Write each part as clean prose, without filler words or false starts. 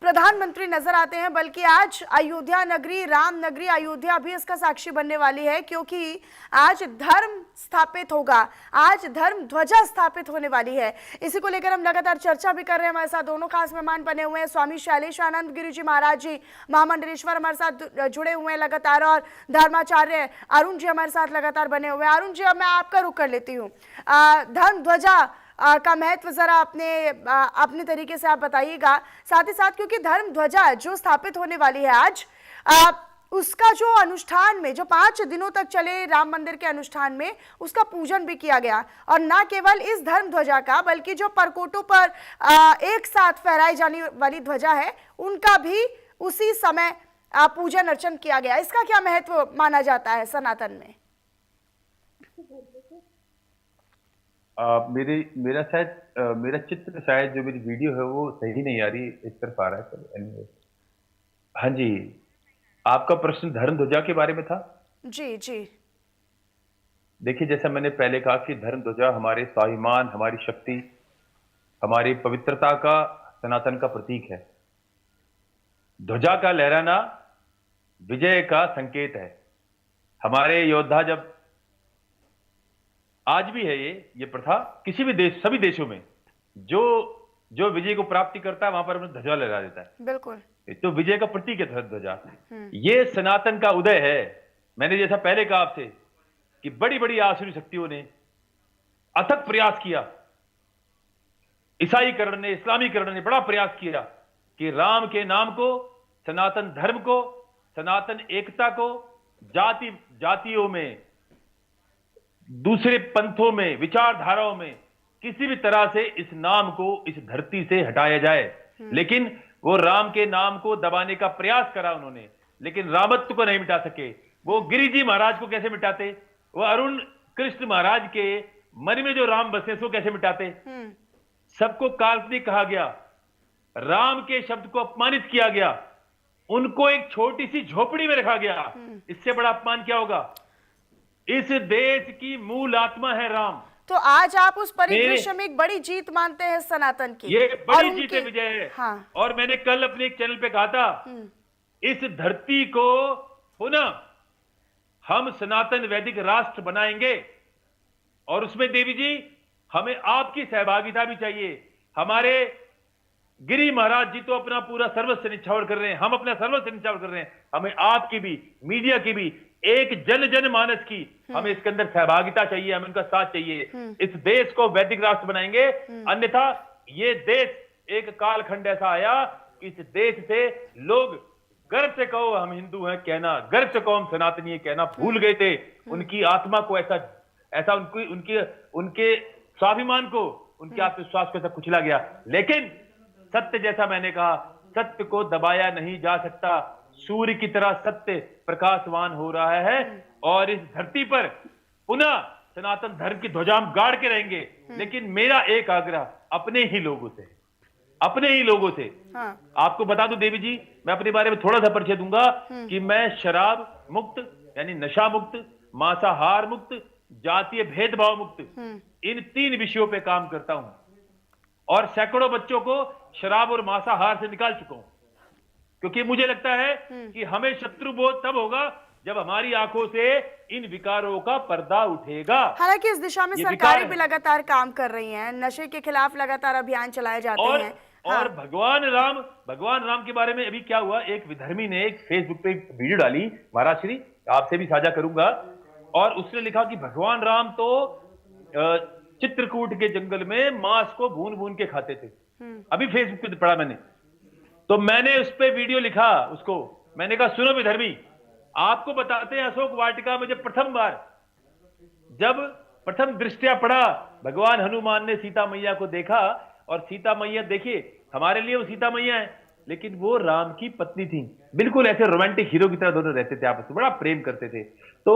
प्रधानमंत्री नजर आते हैं, बल्कि आज अयोध्या नगरी, राम नगरी अयोध्या भी इसका साक्षी बनने वाली है, क्योंकि आज धर्म स्थापित होगा, आज धर्म ध्वजा स्थापित होने वाली है। इसी को लेकर हम लगातार चर्चा भी कर रहे हैं। हमारे साथ दोनों खास मेहमान बने हुए हैं, स्वामी शैलेशानंद गिरी जी महाराज जी महामंडलेश्वर हमारे साथ जुड़े हुए हैं लगातार, और धर्माचार्य अरुण जी हमारे साथ लगातार बने हुए हैं। अरुण जी, अब मैं आपका रुख कर लेती हूँ। धर्म ध्वजा का महत्व जरा अपने तरीके से आप बताइएगा, साथ ही साथ क्योंकि धर्म ध्वजा जो स्थापित होने वाली है आज, उसका जो अनुष्ठान में, जो 5 दिनों तक चले राम मंदिर के अनुष्ठान में, उसका पूजन भी किया गया। और ना केवल इस धर्म ध्वजा का, बल्कि जो परकोटों पर एक साथ फहराई जाने वाली ध्वजा है, उनका भी उसी समय पूजन अर्चन किया गया। इसका क्या महत्व माना जाता है सनातन में? मेरा चित्र शायद, जो मेरी वीडियो है वो सही नहीं आ रही, इस तरफ आ रहा है। चलो anyway। हाँ जी, आपका प्रश्न धर्म ध्वजा के बारे में था। जी जी। देखिए, जैसा मैंने पहले कहा कि धर्म ध्वजा हमारे स्वाभिमान, हमारी शक्ति, हमारी पवित्रता का, सनातन का प्रतीक है। ध्वजा का लहराना विजय का संकेत है। हमारे योद्धा, जब आज भी है ये प्रथा, किसी भी देश, सभी देशों में जो जो विजय को प्राप्ति करता है वहां पर अपना ध्वजा लहरा देता है। बिल्कुल। तो विजय का प्रतीक है ध्वजा। ये सनातन का उदय है। मैंने जैसा पहले कहा आपसे कि बड़ी बड़ी आसुरी शक्तियों ने अथक प्रयास किया, ईसाईकरण ने, इस्लामीकरण ने बड़ा प्रयास किया कि राम के नाम को, सनातन धर्म को, सनातन एकता को, जातियों में, दूसरे पंथों में, विचारधाराओं में किसी भी तरह से इस नाम को इस धरती से हटाया जाए। लेकिन वो राम के नाम को दबाने का प्रयास करा उन्होंने, लेकिन रामत्व को नहीं मिटा सके। वो गिरिजी महाराज को कैसे मिटाते? वो अरुण कृष्ण महाराज के मन में जो राम बसे उसको कैसे मिटाते? सबको काल्पनिक कहा गया, राम के शब्द को अपमानित किया गया, उनको एक छोटी सी झोपड़ी में रखा गया। इससे बड़ा अपमान क्या होगा? इस देश की मूल आत्मा है राम। तो आज आप उस परिदृश्य में एक बड़ी जीत मानते हैं सनातन की? ये बड़ी जीत है, विजय है। हाँ। और मैंने कल अपने एक चैनल पे कहा था, इस धरती को पुनः हम सनातन वैदिक राष्ट्र बनाएंगे, और उसमें देवी जी हमें आपकी सहभागिता भी चाहिए। हमारे गिरी महाराज जी तो अपना पूरा सर्वस्व निछावर कर रहे हैं, हम अपना सर्वस्व निछावर कर रहे हैं, हमें आपकी भी, मीडिया की भी, एक जन मानस की हमें इसके अंदर सहभागिता चाहिए, हमें उनका साथ चाहिए। इस देश को वैदिक राष्ट्र बनाएंगे, अन्यथा ये देश, एक कालखंड ऐसा आया कि इस देश से लोग गर्व से कहो हम हिंदू हैं कहना, गर्व से कहो हम सनातनी है कहना भूल गए थे। उनकी आत्मा को ऐसा उनके स्वाभिमान को, उनके आत्मविश्वास को ऐसा कुचला गया। लेकिन सत्य, जैसा मैंने कहा, सत्य को दबाया नहीं जा सकता। सूर्य की तरह सत्य प्रकाशवान हो रहा है, और इस धरती पर पुनः सनातन धर्म की ध्वजा हम गाड़ के रहेंगे। लेकिन मेरा एक आग्रह अपने ही लोगों से, हाँ। आपको बता दूं देवी जी, मैं अपने बारे में थोड़ा सा परिचय दूंगा कि मैं शराब मुक्त, यानी नशा मुक्त, मांसाहार मुक्त, जातीय भेदभाव मुक्त, इन 3 विषयों पे काम करता हूं, और सैकड़ों बच्चों को शराब और मांसाहार से निकाल चुका हूं। क्योंकि मुझे लगता है कि हमें शत्रु बोध तब होगा जब हमारी आंखों से इन विकारों का पर्दा उठेगा। हालांकि इस दिशा में सरकारें भी लगातार काम कर रही हैं, नशे के खिलाफ लगातार अभियान चलाए जाते हैं। और भगवान राम के बारे में अभी क्या हुआ, एक विधर्मी ने एक फेसबुक पे वीडियो डाली, महाराज श्री, आपसे भी साझा करूंगा, और उसने लिखा कि भगवान राम तो चित्रकूट के जंगल में मांस को भून भून के खाते थे। अभी फेसबुक पे पढ़ा मैंने, तो मैंने उस पे वीडियो लिखा उसको, मैंने कहा सुनो विधर्मी, आपको बताते हैं अशोक वाटिका में जब प्रथम दृष्टया पढ़ा, भगवान हनुमान ने सीता मैया को देखा, और सीता मैया, देखिए हमारे लिए वो सीता मैया है, लेकिन वो राम की पत्नी थी। बिल्कुल ऐसे रोमांटिक हीरो की तरह दोनों रहते थे, आपस में बड़ा प्रेम करते थे। तो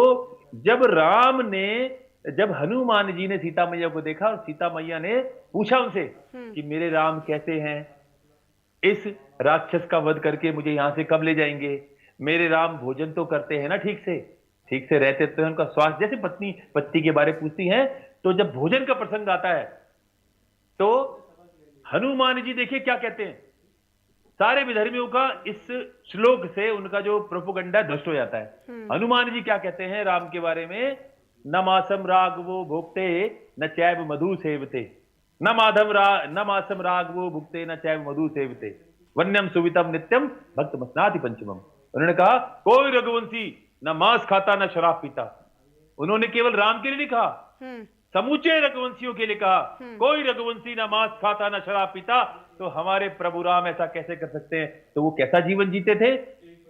जब हनुमान जी ने सीता मैया को देखा, और सीता मैया ने पूछा उनसे कि मेरे राम कैसे हैं, इस राक्षस का वध करके मुझे यहां से कब ले जाएंगे, मेरे राम भोजन तो करते हैं ना, ठीक से रहते तो हैं, उनका स्वास्थ्य, जैसे पत्नी पति के बारे पूछती हैं। तो जब भोजन का प्रसंग आता है तो हनुमान जी देखिए क्या कहते हैं, सारे विधर्मियों का इस श्लोक से उनका जो प्रोपोगंडा ध्वस्त हो जाता है। हनुमान जी क्या कहते हैं राम के बारे में? न मासम राघवो भुक्ते न चैव मधु सेवते, न मासम राघवो भुक्ते न चैव मधु सेवते, वन्यम सुवितम नित्यम भक्त मस्नाति पंचमम। उन्होंने कहा कोई रघुवंशी न मांस खाता न शराब पीता। उन्होंने केवल राम के लिए नहीं कहा, समूचे रघुवंशियों के लिए कहा कोई रघुवंशी ना मांस खाता ना शराब पीता। तो हमारे प्रभु राम ऐसा कैसे कर सकते हैं? तो वो कैसा जीवन जीते थे?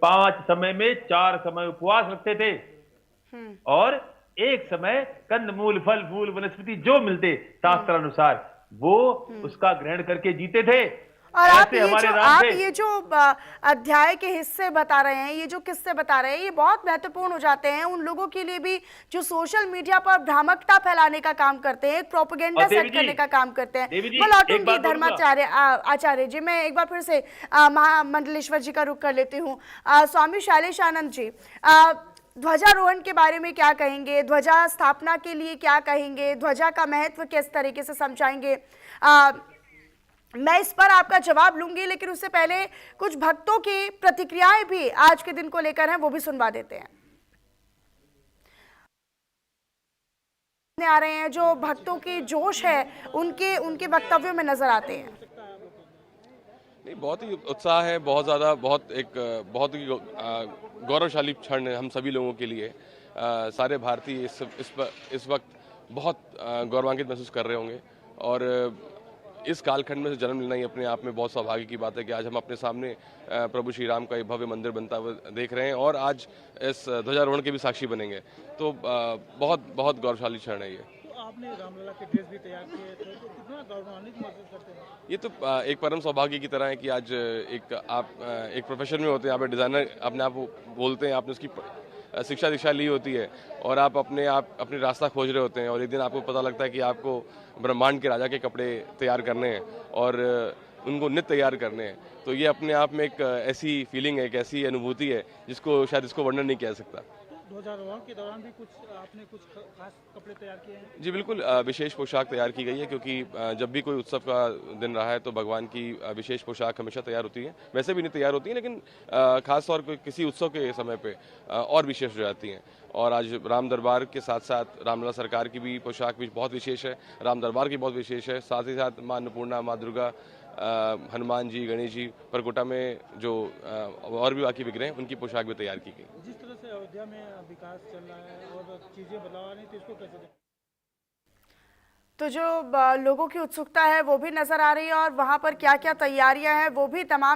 5 समय में 4 समय उपवास रखते थे और एक समय कंदमूल फल फूल वनस्पति जो मिलते शास्त्र अनुसार वो उसका ग्रहण करके जीते थे। और आप ऐसे ये जो अध्याय के हिस्से बता रहे हैं, ये जो किस्से बता रहे हैं, ये बहुत महत्वपूर्ण हो जाते हैं उन लोगों के लिए भी जो सोशल मीडिया पर भ्रामकता फैलाने का काम करते हैं, प्रोपेगेंडा सेट करने का काम करते हैं। मैं लौटूंगी धर्माचार्य आचार्य जी, मैं एक बार फिर से महामंडलेश्वर जी का रुख कर लेती हूँ। स्वामी शैलेशानंद जी, ध्वजारोहण के बारे में क्या कहेंगे? ध्वजा स्थापना के लिए क्या कहेंगे? ध्वजा का महत्व किस तरीके से समझाएंगे? मैं इस पर आपका जवाब लूंगी, लेकिन उससे पहले कुछ भक्तों की प्रतिक्रियाएं भी आज के दिन को लेकर हैं, वो भी सुनवा देते हैं। आ रहे हैं जो भक्तों की जोश है उनके वक्तव्यों में नजर आते हैं। नहीं, बहुत ही उत्साह है, बहुत ज़्यादा, बहुत ही गौरवशाली क्षण है हम सभी लोगों के लिए। सारे भारतीय इस वक्त बहुत गौरवान्वित महसूस कर रहे होंगे और इस कालखंड में से जन्म लेना ही अपने आप में बहुत सौभाग्य की बात है कि आज हम अपने सामने प्रभु श्री राम का एक भव्य मंदिर बनता हुआ देख रहे हैं और आज इस ध्वजारोहण के भी साक्षी बनेंगे। तो बहुत बहुत गौरवशाली क्षण है ये। तो आपने रामलला के ड्रेस भी तैयार किए थे, तो कितना गौरवान्वित महसूस करते हैं? ये तो एक परम सौभाग्य की तरह है कि आज आप एक प्रोफेशन में होते हैं, आप डिज़ाइनर अपने आप बोलते हैं, आपने उसकी शिक्षा दीक्षा ली होती है और आप अपने रास्ता खोज रहे होते हैं और एक दिन आपको पता लगता है कि आपको ब्रह्मांड के राजा के कपड़े तैयार करने हैं और उनको नित्य तैयार करने हैं। तो ये अपने आप में एक ऐसी फीलिंग है, एक ऐसी अनुभूति है जिसको शायद इसको वर्णन नहीं कह सकता। ध्वजारोहण के दौरान भी आपने कुछ खास कपड़े तैयार किए हैं? जी बिल्कुल, विशेष पोशाक तैयार की गई है क्योंकि जब भी कोई उत्सव का दिन रहा है तो भगवान की विशेष पोशाक हमेशा तैयार होती है। वैसे भी नहीं तैयार होती है, लेकिन खास तौर पर किसी उत्सव के समय पे और विशेष हो जाती हैं। और आज राम दरबार के साथ साथ रामलला सरकार की भी पोशाक भी बहुत विशेष है, राम दरबार की बहुत विशेष है। साथ ही साथ माँ अन्नपूर्णा, माँ दुर्गा, हनुमान जी, गणेश जी, परकोटा में जो और भी बाकी विग्रह हैं उनकी पोशाक भी तैयार की गई। जिस तरह से अयोध्या में विकास चल रहा है और चीजें बदलाव आ रही, तो इसको कैसे देखें? तो जो लोगों की उत्सुकता है वो भी नजर आ रही है और वहां पर क्या क्या तैयारियां हैं वो भी तमाम